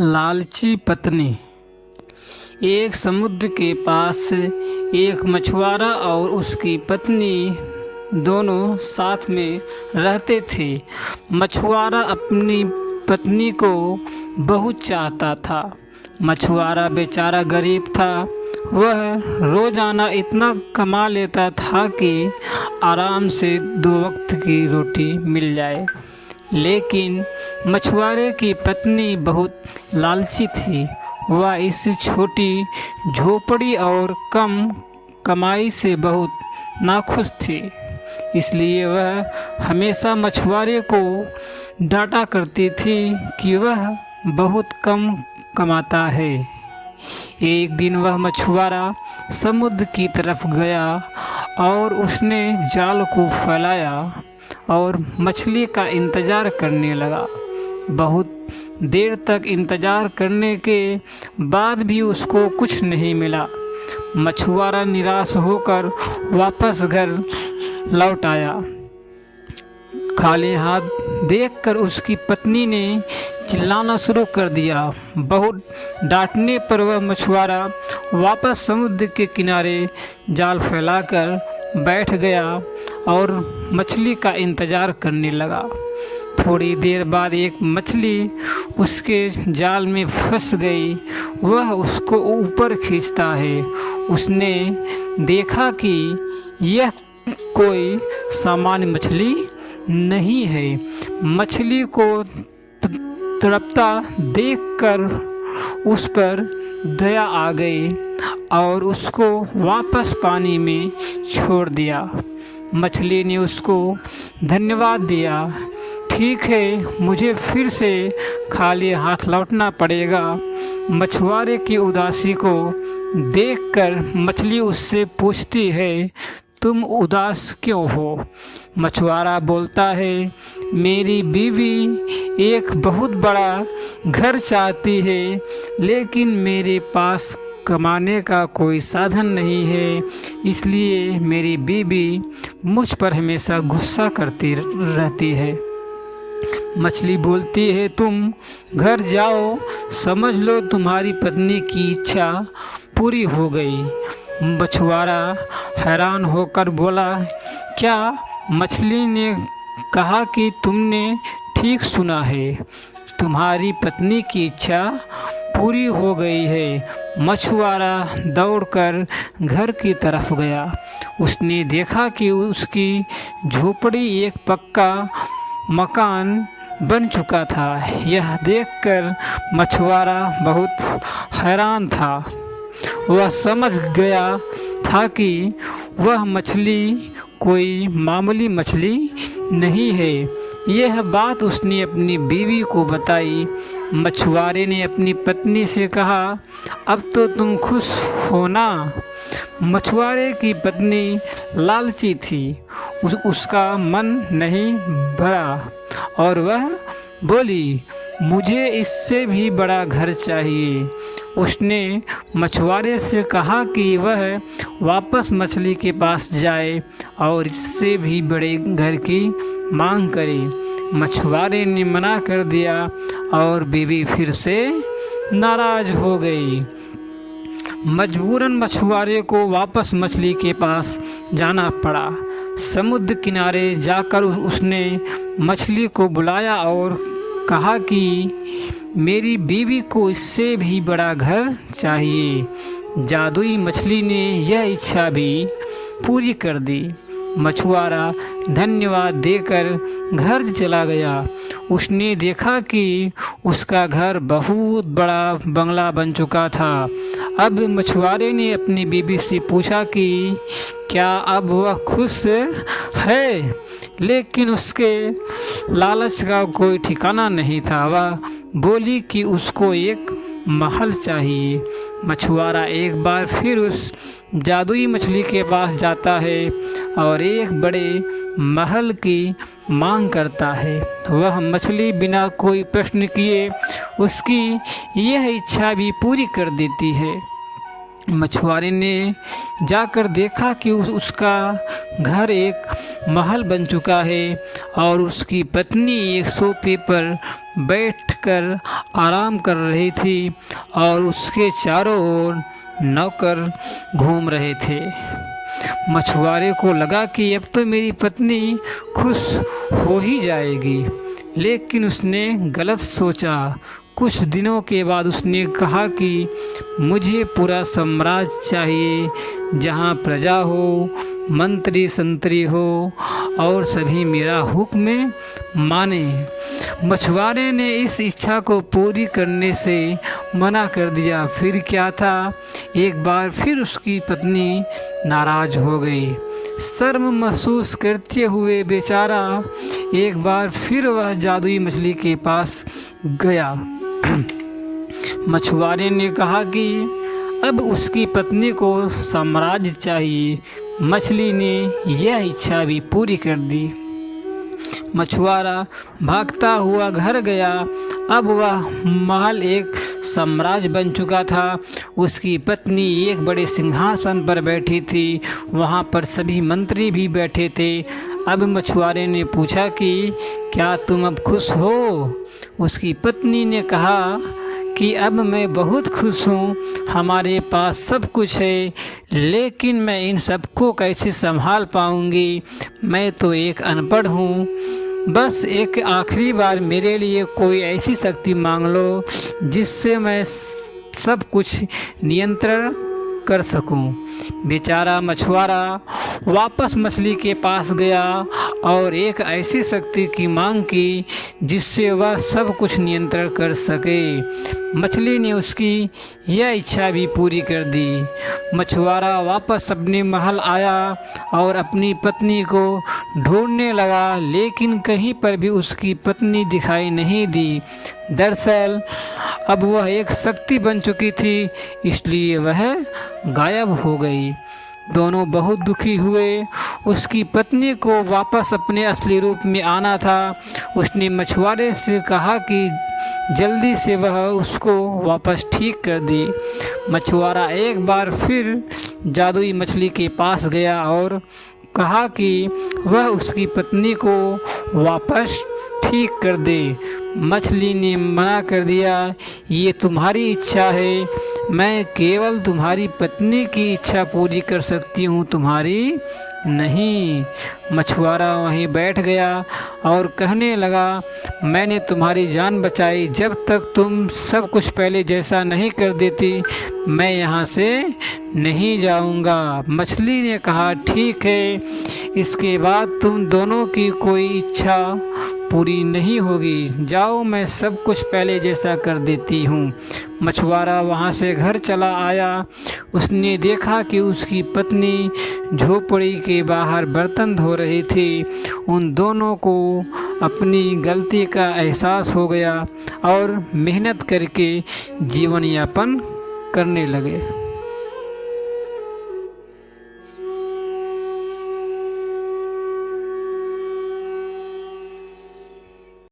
लालची पत्नी। एक समुद्र के पास एक मछुआरा और उसकी पत्नी दोनों साथ में रहते थे। मछुआरा अपनी पत्नी को बहुत चाहता था। मछुआरा बेचारा गरीब था। वह रोजाना इतना कमा लेता था कि आराम से 2 वक्त की रोटी मिल जाए। लेकिन मछुआरे की पत्नी बहुत लालची थी। वह इस छोटी झोपड़ी और कम कमाई से बहुत नाखुश थी। इसलिए वह हमेशा मछुआरे को डांटा करती थी कि वह बहुत कम कमाता है। एक दिन वह मछुआरा समुद्र की तरफ गया और उसने जाल को फैलाया और मछली का इंतज़ार करने लगा। बहुत देर तक इंतज़ार करने के बाद भी उसको कुछ नहीं मिला। मछुआरा निराश होकर वापस घर लौट आया। खाली हाथ देखकर उसकी पत्नी ने चिल्लाना शुरू कर दिया। बहुत डांटने पर वह मछुआरा वापस समुद्र के किनारे जाल फैलाकर बैठ गया और मछली का इंतज़ार करने लगा। थोड़ी देर बाद एक मछली उसके जाल में फंस गई। वह उसको ऊपर खींचता है। उसने देखा कि यह कोई सामान्य मछली नहीं है। मछली को तड़पता देखकर उस पर दया आ गई और उसको वापस पानी में छोड़ दिया। मछली ने उसको धन्यवाद दिया। ठीक है, मुझे फिर से खाली हाथ लौटना पड़ेगा। मछुआरे की उदासी को देखकर मछली उससे पूछती है, तुम उदास क्यों हो? मछुआरा बोलता है, मेरी बीवी एक बहुत बड़ा घर चाहती है, लेकिन मेरे पास कमाने का कोई साधन नहीं है। इसलिए मेरी बीवी मुझ पर हमेशा गुस्सा करती रहती है। मछली बोलती है, तुम घर जाओ, समझ लो तुम्हारी पत्नी की इच्छा पूरी हो गई। मछुआरा हैरान होकर बोला, क्या? मछली ने कहा कि तुमने ठीक सुना है, तुम्हारी पत्नी की इच्छा पूरी हो गई है। मछुआरा दौड़कर घर की तरफ गया। उसने देखा कि उसकी झोपड़ी एक पक्का मकान बन चुका था। यह देखकर मछुआरा बहुत हैरान था। वह समझ गया था कि वह मछली कोई मामूली मछली नहीं है। यह बात उसने अपनी बीवी को बताई। मछुआरे ने अपनी पत्नी से कहा, अब तो तुम खुश हो ना? मछुआरे की पत्नी लालची थी। उसका मन नहीं भरा और वह बोली, मुझे इससे भी बड़ा घर चाहिए। उसने मछुआरे से कहा कि वह वापस मछली के पास जाए और इससे भी बड़े घर की मांग करे। मछुआरे ने मना कर दिया और बीवी फिर से नाराज हो गई। मजबूरन मछुआरे को वापस मछली के पास जाना पड़ा। समुद्र किनारे जाकर उसने मछली को बुलाया और कहा कि मेरी बीवी को इससे भी बड़ा घर चाहिए। जादुई मछली ने यह इच्छा भी पूरी कर दी। मछुआरा धन्यवाद देकर घर चला गया। उसने देखा कि उसका घर बहुत बड़ा बंगला बन चुका था। अब मछुआरे ने अपनी बीवी से पूछा कि क्या अब वह खुश है, लेकिन उसके लालच का कोई ठिकाना नहीं था। वह बोली कि उसको एक महल चाहिए। मछुआरा एक बार फिर उस जादुई मछली के पास जाता है और एक बड़े महल की मांग करता है। वह मछली बिना कोई प्रश्न किए उसकी यह इच्छा भी पूरी कर देती है। मछुआरे ने जाकर देखा कि उसका घर एक महल बन चुका है और उसकी पत्नी एक सोफे पर बैठकर आराम कर रही थी और उसके चारों ओर नौकर घूम रहे थे। मछुआरे को लगा कि अब तो मेरी पत्नी खुश हो ही जाएगी, लेकिन उसने गलत सोचा। कुछ दिनों के बाद उसने कहा कि मुझे पूरा साम्राज्य चाहिए, जहाँ प्रजा हो, मंत्री संतरी हो और सभी मेरा हुक्म माने। मछुआरे ने इस इच्छा को पूरी करने से मना कर दिया। फिर क्या था, एक बार फिर उसकी पत्नी नाराज हो गई। शर्म महसूस करते हुए बेचारा एक बार फिर वह जादुई मछली के पास गया। मछुआरे ने कहा कि अब उसकी पत्नी को साम्राज्य चाहिए। मछली ने यह इच्छा भी पूरी कर दी। मछुआरा भागता हुआ घर गया। अब वह महल एक साम्राज्य बन चुका था। उसकी पत्नी एक बड़े सिंहासन पर बैठी थी। वहाँ पर सभी मंत्री भी बैठे थे। अब मछुआरे ने पूछा कि क्या तुम अब खुश हो? उसकी पत्नी ने कहा कि अब मैं बहुत खुश हूँ, हमारे पास सब कुछ है, लेकिन मैं इन सबको कैसे संभाल पाऊँगी? मैं तो एक अनपढ़ हूँ। बस एक आखिरी बार मेरे लिए कोई ऐसी शक्ति मांग लो जिससे मैं सब कुछ नियंत्रण कर सकूं। बेचारा मछुआरा वापस मछली के पास गया और एक ऐसी शक्ति की मांग की जिससे वह सब कुछ नियंत्रण कर सके। मछली ने उसकी यह इच्छा भी पूरी कर दी। मछुआरा वापस अपने महल आया और अपनी पत्नी को ढूंढने लगा, लेकिन कहीं पर भी उसकी पत्नी दिखाई नहीं दी। दरअसल अब वह एक शक्ति बन चुकी थी, इसलिए वह गायब हो गई। दोनों बहुत दुखी हुए। उसकी पत्नी को वापस अपने असली रूप में आना था। उसने मछुआरे से कहा कि जल्दी से वह उसको वापस ठीक कर दे। मछुआरा एक बार फिर जादुई मछली के पास गया और कहा कि वह उसकी पत्नी को वापस ठीक कर दे। मछली ने मना कर दिया, ये तुम्हारी इच्छा है, मैं केवल तुम्हारी पत्नी की इच्छा पूरी कर सकती हूँ, तुम्हारी नहीं। मछुआरा वहीं बैठ गया और कहने लगा, मैंने तुम्हारी जान बचाई, जब तक तुम सब कुछ पहले जैसा नहीं कर देती मैं यहाँ से नहीं जाऊँगा। मछली ने कहा, ठीक है, इसके बाद तुम दोनों की कोई इच्छा पूरी नहीं होगी, जाओ, मैं सब कुछ पहले जैसा कर देती हूँ। मछुआरा वहाँ से घर चला आया। उसने देखा कि उसकी पत्नी झोपड़ी के बाहर बर्तन धो रही थी। उन दोनों को अपनी गलती का एहसास हो गया और मेहनत करके जीवन यापन करने लगे।